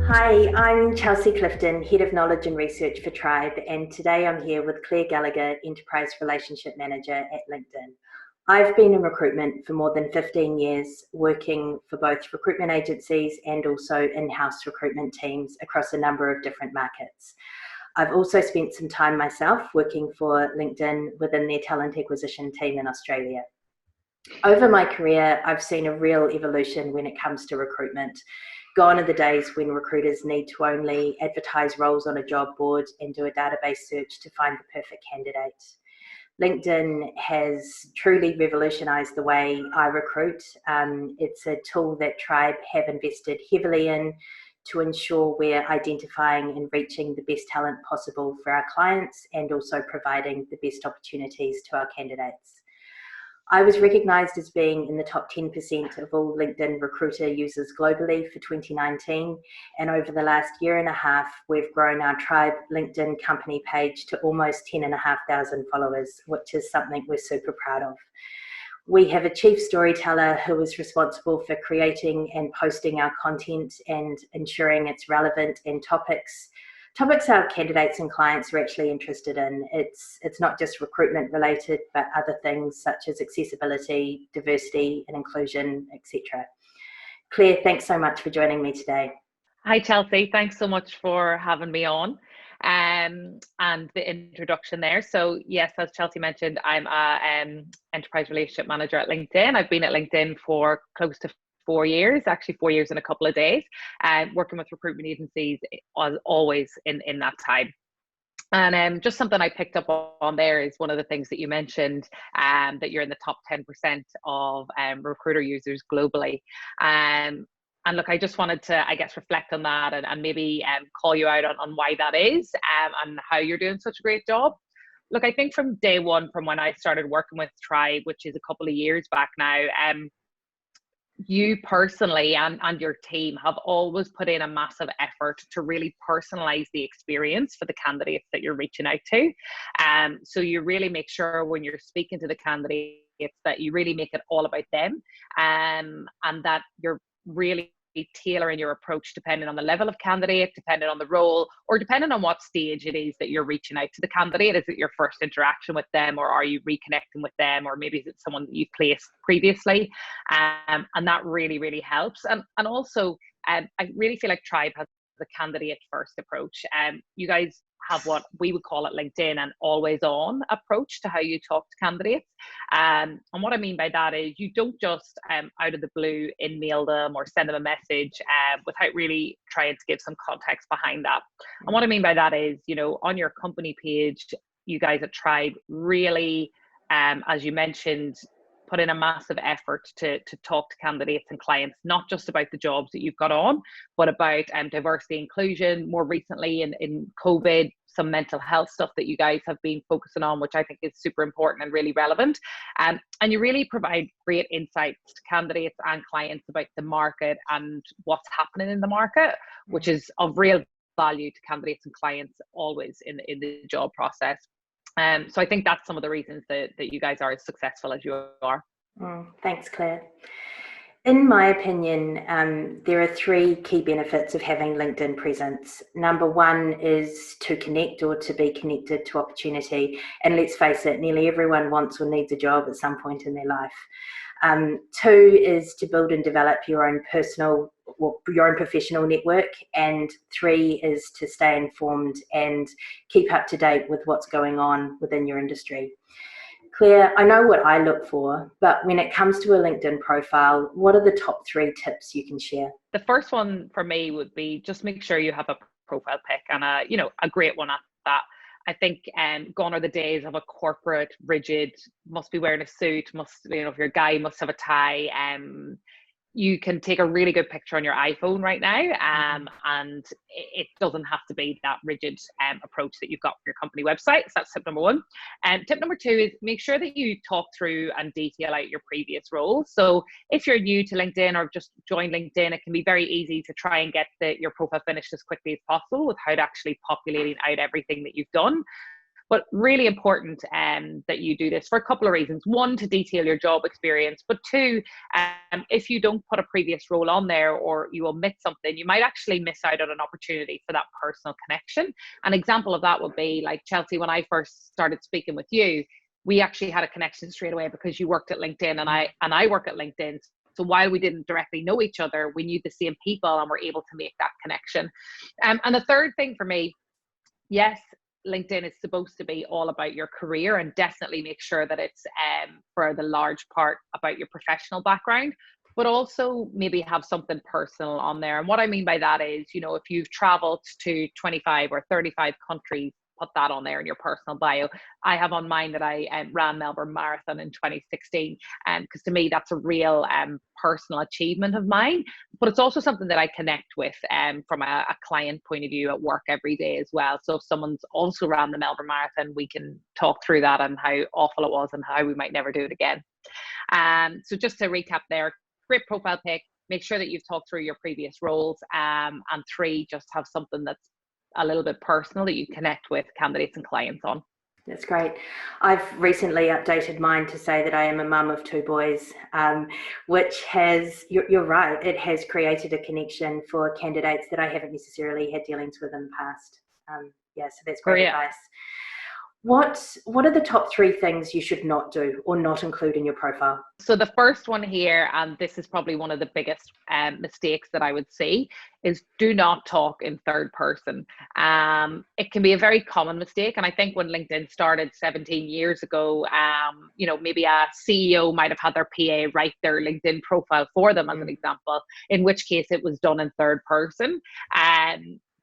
Hi, I'm Chelsea Clifton, Head of Knowledge and Research for Tribe, and today I'm here with Claire Gallagher, Enterprise Relationship Manager at LinkedIn. I've been in recruitment for more than 15 years, working for both recruitment agencies and also in-house recruitment teams across a number of different markets. I've also spent some time myself working for LinkedIn within their talent acquisition team in Australia. Over my career, I've seen a real evolution when it comes to recruitment. Gone are the days when recruiters need to only advertise roles on a job board and do a database search to find the perfect candidate. LinkedIn has truly revolutionized the way I recruit. It's a tool that Tribe have invested heavily in to ensure we're identifying and reaching the best talent possible for our clients and also providing the best opportunities to our candidates. I was recognised as being in the top 10% of all LinkedIn recruiter users globally for 2019. And over the last year and a half, we've grown our Tribe LinkedIn company page to almost 10,500 followers, which is something we're super proud of. We have a chief storyteller who is responsible for creating and posting our content and ensuring it's relevant and topics our candidates and clients are actually interested in. It's not just recruitment related, but other things such as accessibility, diversity and inclusion, etc. Claire, thanks so much for joining me today. Hi, Chelsea. Thanks so much for having me on and the introduction there. So yes, as Chelsea mentioned, I'm a enterprise relationship manager at LinkedIn. I've been at LinkedIn for close to 4 years, actually 4 years in a couple of days, working with recruitment agencies as always in that time. And just something I picked up on there is one of the things that you mentioned, that you're in the top 10% of recruiter users globally. And look, I just wanted to, I guess, reflect on that and maybe call you out on why that is and how you're doing such a great job. Look, I think from day one, from when I started working with Tribe, which is a couple of years back now, you personally and your team have always put in a massive effort to really personalize the experience for the candidates that you're reaching out to. So you really make sure when you're speaking to the candidates that you really make it all about them, and that you're really tailoring your approach depending on the level of candidate, depending on the role, or depending on what stage it is that you're reaching out to the candidate. Is it your first interaction with them, or are you reconnecting with them, or maybe is it someone that you've placed previously? And that really, really helps. And also, I really feel like Tribe has the candidate first approach. You guys have what we would call at LinkedIn an always on approach to how you talk to candidates. And what I mean by that is you don't just out of the blue email them or send them a message without really trying to give some context behind that. And what I mean by that is, you know, on your company page, you guys at Tribe really, as you mentioned, put in a massive effort to talk to candidates and clients, not just about the jobs that you've got on, but about diversity, inclusion, more recently in COVID, some mental health stuff that you guys have been focusing on, which I think is super important and really relevant. And you really provide great insights to candidates and clients about the market and what's happening in the market, which is of real value to candidates and clients always in the job process. So I think that's some of the reasons that you guys are as successful as you are. Thanks, Claire. In my opinion, there are 3 key benefits of having LinkedIn presence. Number 1 is to connect or to be connected to opportunity. And let's face it, nearly everyone wants or needs a job at some point in their life. 2 is to build and develop your own professional network, and 3 is to stay informed and keep up to date with what's going on within your industry. Claire, I know what I look for, but when it comes to a LinkedIn profile, what are the top 3 tips you can share? The first one for me would be just make sure you have a profile pic, and a great one at that. I think gone are the days of a corporate, rigid, must be wearing a suit, if you're a guy, must have a tie. You can take a really good picture on your iPhone right now, and it doesn't have to be that rigid approach that you've got for your company website. So that's tip number 1. And tip number 2 is make sure that you talk through and detail out your previous roles. So if you're new to LinkedIn or just joined LinkedIn, it can be very easy to try and get your profile finished as quickly as possible without actually populating out everything that you've done. But really important that you do this for a couple of reasons. One, to detail your job experience, but two, if you don't put a previous role on there or you omit something, you might actually miss out on an opportunity for that personal connection. An example of that would be like Chelsea, when I first started speaking with you, we actually had a connection straight away because you worked at LinkedIn and I work at LinkedIn. So while we didn't directly know each other, we knew the same people and were able to make that connection. And the third thing for me, yes, LinkedIn is supposed to be all about your career, and definitely make sure that it's for the large part about your professional background, but also maybe have something personal on there. And what I mean by that is, if you've traveled to 25 or 35 countries, put that on there in your personal bio. I have on mine that I ran Melbourne Marathon in 2016, because to me that's a real personal achievement of mine. But it's also something that I connect with from a client point of view at work every day as well. So if someone's also ran the Melbourne Marathon, we can talk through that and how awful it was and how we might never do it again. So just to recap there, great profile pic, make sure that you've talked through your previous roles, and three, just have something that's a little bit personal that you connect with candidates and clients on. That's great. I've recently updated mine to say that I am a mum of 2 boys, which has, you're right, it has created a connection for candidates that I haven't necessarily had dealings with in the past. So that's great advice. What are the top 3 things you should not do or not include in your profile? So the first one here, and this is probably one of the biggest mistakes that I would see, is do not talk in third person. It can be a very common mistake. And I think when LinkedIn started 17 years ago, maybe a CEO might have had their PA write their LinkedIn profile for them as an example, in which case it was done in third person.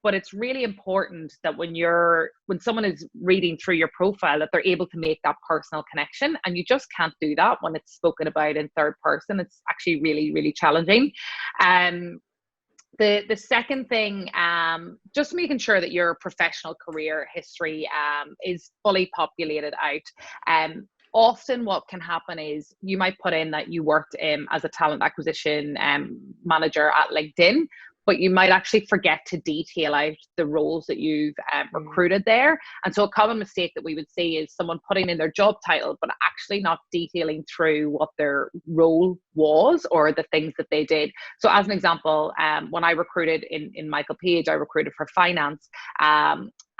But it's really important that when someone is reading through your profile, that they're able to make that personal connection. And you just can't do that when it's spoken about in third person. It's actually really, really challenging. The second thing, just making sure that your professional career history is fully populated out. Often what can happen is you might put in that you worked as a talent acquisition manager at LinkedIn, but you might actually forget to detail out the roles that you've recruited there. And so a common mistake that we would see is someone putting in their job title, but actually not detailing through what their role was or the things that they did. So as an example, when I recruited in Michael Page, I recruited for finance.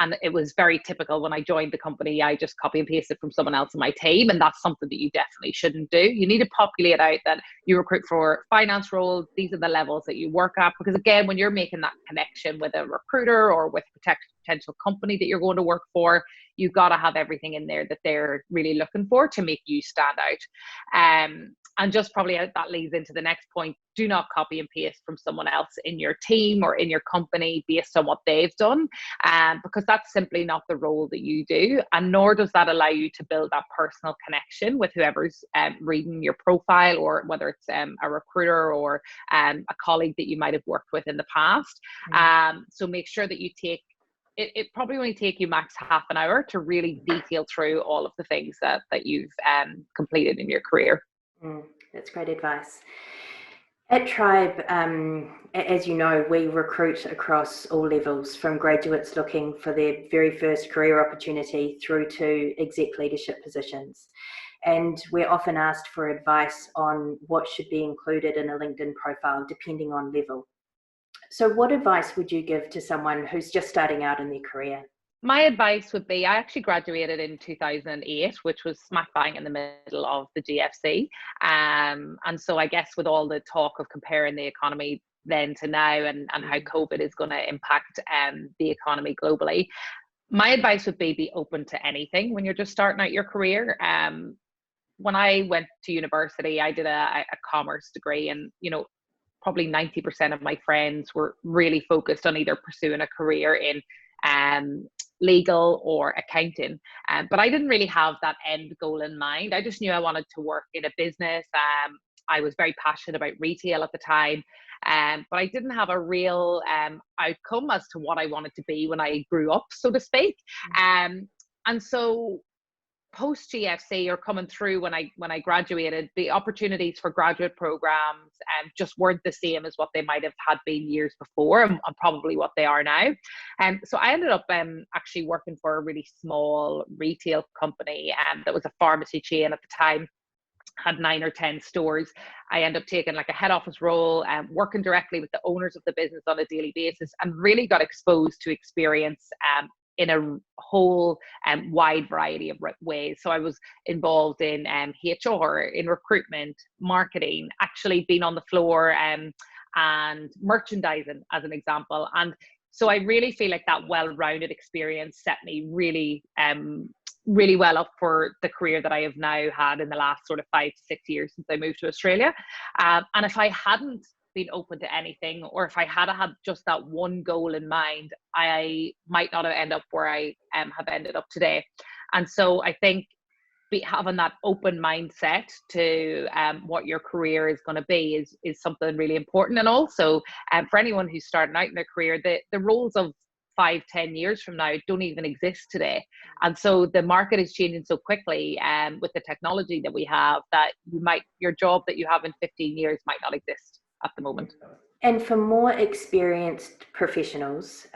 And it was very typical when I joined the company, I just copy and pasted from someone else in my team. And that's something that you definitely shouldn't do. You need to populate out that you recruit for finance roles. These are the levels that you work at. Because again, when you're making that connection with a recruiter or with a potential company that you're going to work for, you've got to have everything in there that they're really looking for to make you stand out. And just probably that leads into the next point. Do not copy and paste from someone else in your team or in your company based on what they've done, because that's simply not the role that you do. And nor does that allow you to build that personal connection with whoever's reading your profile, or whether it's a recruiter or a colleague that you might have worked with in the past. So make sure that you take it probably only take you max half an hour to really detail through all of the things that you've completed in your career. That's great advice. At Tribe, as you know, we recruit across all levels, from graduates looking for their very first career opportunity through to exec leadership positions. And we're often asked for advice on what should be included in a LinkedIn profile, depending on level. So what advice would you give to someone who's just starting out in their career? My advice would be, I actually graduated in 2008, which was smack bang in the middle of the GFC. And so I guess with all the talk of comparing the economy then to now, and how COVID is going to impact the economy globally, my advice would be open to anything when you're just starting out your career. When I went to university, I did a commerce degree, and probably 90% of my friends were really focused on either pursuing a career in legal or accounting, but I didn't really have that end goal in mind. I just knew I wanted to work in a business. I was very passionate about retail at the time, but I didn't have a real outcome as to what I wanted to be when I grew up, so to speak. And so post GFC or coming through when I graduated, the opportunities for graduate programs just weren't the same as what they might have had been years before, and probably what they are now. So I ended up actually working for a really small retail company that was a pharmacy chain at the time, had 9 or 10 stores. I ended up taking like a head office role and working directly with the owners of the business on a daily basis, and really got exposed to experience in a whole wide variety of ways. So I was involved in HR, in recruitment, marketing, actually being on the floor and merchandising as an example. And so I really feel like that well-rounded experience set me really really well up for the career that I have now had in the last sort of 5 to 6 years since I moved to Australia. And if I hadn't been open to anything, or if I had had just that one goal in mind, I might not have ended up where I have ended up today. And so I think having that open mindset to what your career is going to be is something really important. And also for anyone who's starting out in their career, the roles of 5-10 years from now don't even exist today. And so the market is changing so quickly with the technology that we have, that your job that you have in 15 years might not exist at the moment. And for more experienced professionals,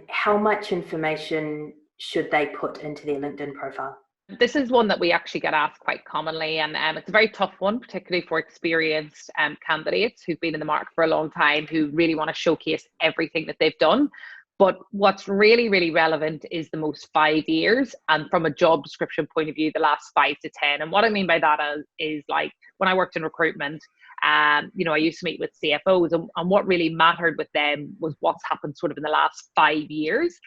how much information should they put into their LinkedIn profile? This is one that we actually get asked quite commonly, and it's a very tough one, particularly for experienced candidates who've been in the market for a long time, who really want to showcase everything that they've done. But what's really, really relevant is the most 5 years, and from a job description point of view, the last 5 to 10. And what I mean by that is like when I worked in recruitment, I used to meet with CFOs, and what really mattered with them was what's happened sort of in the last 5 years.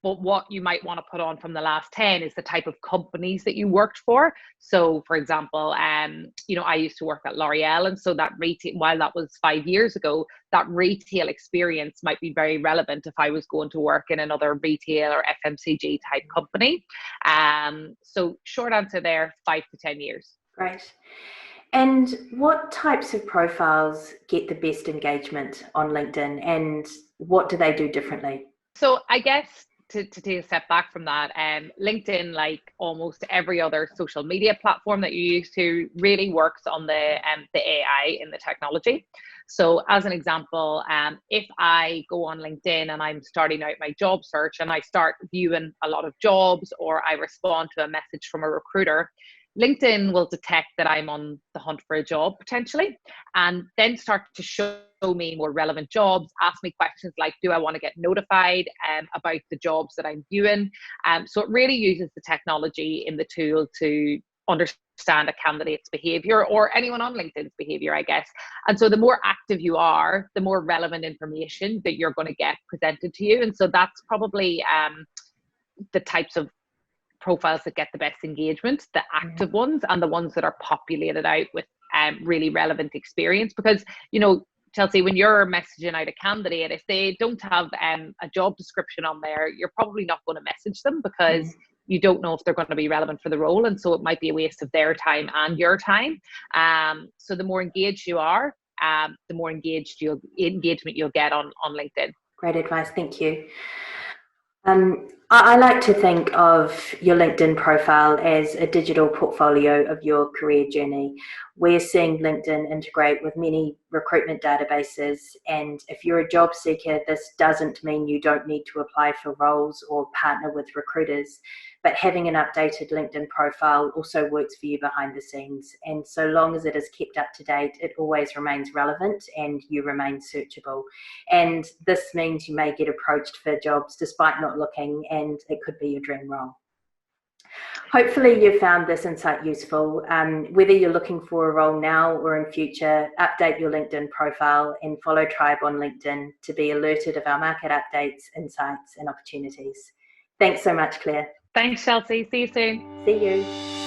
But what you might want to put on from the last 10 is the type of companies that you worked for. So for example, I used to work at L'Oreal, and so that retail, while that was 5 years ago, that retail experience might be very relevant if I was going to work in another retail or FMCG type company. So short answer there, 5 to 10 years. Great. And what types of profiles get the best engagement on LinkedIn, and what do they do differently? So I guess to take a step back from that, LinkedIn, like almost every other social media platform that you use to, really works on the AI in the technology. So as an example, if I go on LinkedIn and I'm starting out my job search and I start viewing a lot of jobs, or I respond to a message from a recruiter, LinkedIn will detect that I'm on the hunt for a job potentially, and then start to show me more relevant jobs, ask me questions like, do I want to get notified about the jobs that I'm viewing? So it really uses the technology in the tool to understand a candidate's behavior, or anyone on LinkedIn's behavior, I guess. And so the more active you are, the more relevant information that you're going to get presented to you. And so that's probably the types of profiles that get the best engagement, the active ones, and the ones that are populated out with really relevant experience. Because, Chelsi, when you're messaging out a candidate, if they don't have a job description on there, you're probably not going to message them, because you don't know if they're going to be relevant for the role. And so it might be a waste of their time and your time. So the more engaged you are, the more engagement you'll get on LinkedIn. Great advice. Thank you. I like to think of your LinkedIn profile as a digital portfolio of your career journey. We're seeing LinkedIn integrate with many recruitment databases, and if you're a job seeker, this doesn't mean you don't need to apply for roles or partner with recruiters, but having an updated LinkedIn profile also works for you behind the scenes. And so long as it is kept up to date, it always remains relevant and you remain searchable. And this means you may get approached for jobs despite not looking, and it could be your dream role. Hopefully you found this insight useful. Whether you're looking for a role now or in future, update your LinkedIn profile and follow Tribe on LinkedIn to be alerted of our market updates, insights, and opportunities. Thanks so much, Claire. Thanks, Chelsi. See you soon. See you.